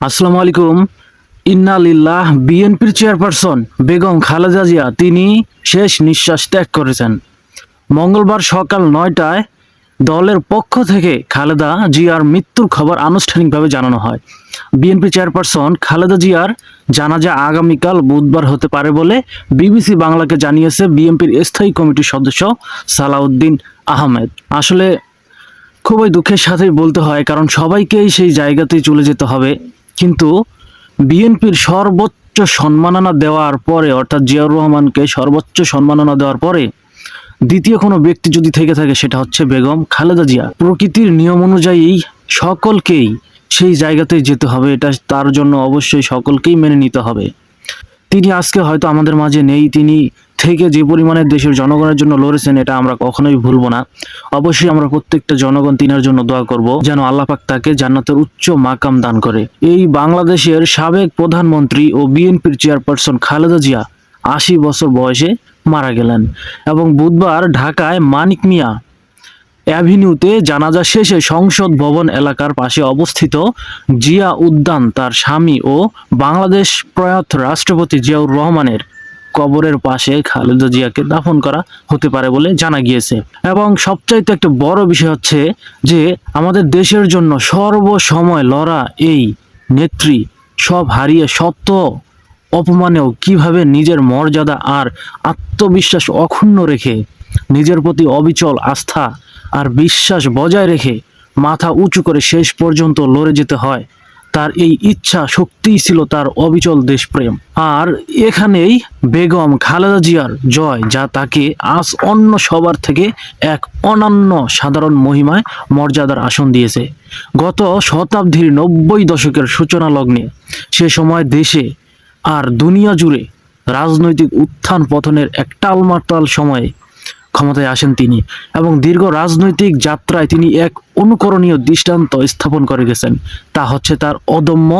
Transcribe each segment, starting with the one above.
আসসালামু আলাইকুম। ইন্না লিল্লাহ। বিএনপির চেয়ারপারসন বেগম খালেদা জিয়া তিনি শেষ নিঃশ্বাস ত্যাগ করেছেন। মঙ্গলবার সকাল ৯টায় দলের পক্ষ থেকে খালেদা জিয়ার মৃত্যুর খবর আনুষ্ঠানিকভাবে জানানো হয়। বিএনপি চেয়ারপারসন খালেদা জিয়ার জানাজা আগামীকাল বুধবার হতে পারে বলে বিবিসি বাংলাকে জানিয়েছে বিএনপির স্থায়ী কমিটির সদস্য সালাউদ্দিন আহমেদ। আসলে খুবই দুঃখের সাথেই বলতে হয়, কারণ সবাইকেই সেই জায়গাতেই চলে যেতে হবে। কিন্তু বিএনপির সর্বোচ্চ সম্মাননা দেওয়ার পরে, অর্থাৎ জিয়াউর রহমানকে সর্বোচ্চ সম্মাননা দেওয়ার পরে দ্বিতীয় কোনো ব্যক্তি যদি থেকে থাকে সেটা হচ্ছে বেগম খালেদা জিয়া। প্রকৃতির নিয়ম অনুযায়ী সকলকেই সেই জায়গাতেই যেতে হবে, এটা তার জন্য অবশ্যই সকলকেই মেনে নিতে হবে। তিনি আজকে হয়তো আমাদের মাঝে নেই, তিনি থেকে যে পরিমাণে দেশের জনগণের জন্য লড়েছেন এটা আমরা কখনোই ভুলবো না। অবশ্যই আমরা প্রত্যেকটা জনগণ তিনার জন্য দোয়া করব, যেন আল্লাহ পাক তাকে জান্নাতের উচ্চ মাকাম দান করে। এই বাংলাদেশের সাবেক প্রধানমন্ত্রী ও বিএনপির চেয়ারপারসন খালেদা জিয়া ৮০ বছর বয়সে মারা গেলেন এবং বুধবার ঢাকায় মানিক মিয়া অ্যাভিনিউতে জানাজা শেষে সংসদ ভবন এলাকার পাশে অবস্থিত জিয়া উদ্যান তার স্বামী ও বাংলাদেশ প্রয়াত রাষ্ট্রপতি জিয়াউর রহমানের কবরের পাশে খালেদা জিয়াকে দাফন করা হতে পারে বলে জানা গিয়েছে। এবং সবচাইতে একটা বড় বিষয় হচ্ছে যে আমাদের দেশের জন্য সর্বসময় লড়া এই নেত্রী সব হারিয়ে শত অপমানেও কিভাবে নিজের মর্যাদা আর আত্মবিশ্বাস অক্ষুণ্ণ রেখে, নিজের প্রতি অবিচল আস্থা আর বিশ্বাস বজায় রেখে মাথা উঁচু করে শেষ পর্যন্ত লড়ে যেতে হয়, তার এই ইচ্ছা শক্তিই ছিল তার অবিচল দেশপ্রেম। আর এখানেই বেগম খালেদা জিয়ার জয়, যা তাকে আজ অন্য সবার থেকে এক অনন্য সাধারণ মহিমায় মর্যাদার আসন দিয়েছে। গত শতাব্দীর ৯০ দশকের সূচনা লগ্নে সে সময় দেশে আর দুনিয়া জুড়ে রাজনৈতিক উত্থান পতনের এক টালমাটাল সময়ে ক্ষমতায় আসেন তিনি, এবং দীর্ঘ রাজনৈতিক যাত্রায় তিনি এক অনুকরণীয় দৃষ্টান্ত স্থাপন করে গেছেন। তা হচ্ছে তার অদম্য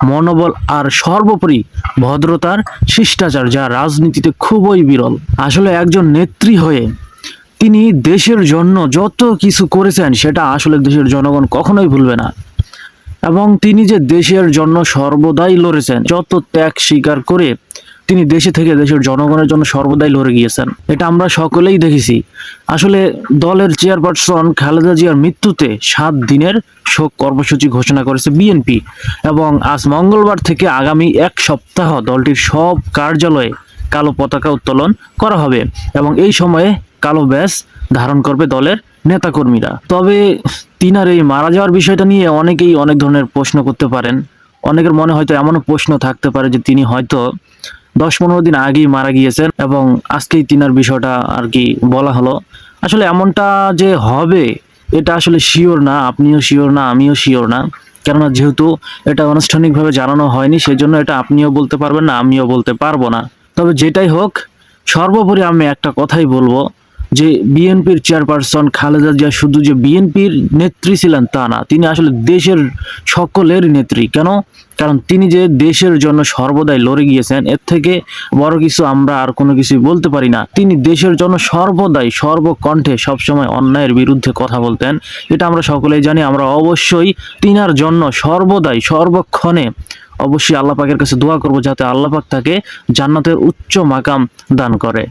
মনোবল আর সর্বোপরি ভদ্রতার শিষ্টাচার, যা রাজনীতিতে খুবই বিরল। আসলে একজন নেত্রী হয়ে তিনি দেশের জন্য যত কিছু করেছেন সেটা আসলে দেশের জনগণ কখনোই ভুলবে না। এবং তিনি যে দেশের জন্য সর্বদাই লড়েছেন, যত ত্যাগ স্বীকার করে তিনি দেশে থেকে দেশের জনগণের জন্য সর্বদাই লড়ে গিয়েছেন, এটা আমরা সকলেই দেখেছি। আসলে দলের চেয়ারপারসন খালেদা জিয়ার মৃত্যুতে ৭ দিনের শোক কর্মসূচি ঘোষণা করেছে বিএনপি, এবং আজ মঙ্গলবার থেকে আগামী ১ সপ্তাহ দলটির সব কার্যালয়ে কালো পতাকা উত্তোলন করা হবে এবং এই সময়ে কালো ব্যাজ ধারণ করবে দলের নেতাকর্মীরা। তবে তিনার এই মারা যাওয়ার বিষয়টা নিয়ে অনেকেই অনেক ধরনের প্রশ্ন করতে পারেন। অনেকের মনে হয়তো এমনও প্রশ্ন থাকতে পারে যে তিনি হয়তো ১০-১৫ দিন আগেই মারা গিয়েছেন এবং আজকেই তিনার বিষয়টা আর কি বলা হলো। আসলে এমনটা যে হবে এটা আসলে শিওর না, আপনিও শিওর না, আমিও শিওর না। কেননা যেহেতু এটা আনুষ্ঠানিকভাবে জানানো হয়নি, সেজন্য এটা আপনিও বলতে পারবেন না, আমিও বলতে পারবো না। তবে যেটাই হোক, সর্বোপরি আমি একটা কথাই বলবো যে বিএনপির চেয়ারপারসন খালেদা জিয়া শুধু যে বিএনপির নেত্রী ছিলেন তা না, তিনি আসলে দেশের সকলের নেত্রী। কেন? কারণ তিনি যে দেশের জন্য সর্বদাই লড়ে গিয়েছেন, এর থেকে বড় কিছু আমরা আর কোনো কিছুই বলতে পারি না। তিনি দেশের জন্য সর্বদাই সর্বকণ্ঠে সবসময় অন্যায়ের বিরুদ্ধে কথা বলতেন, এটা আমরা সকলেই জানি। আমরা অবশ্যই তিনার জন্য সর্বদাই সর্বক্ষণে অবশ্যই আল্লাহ পাকের কাছে দোয়া করব, যাতে আল্লাহ পাক তাকে জান্নাতের উচ্চ মাকাম দান করে।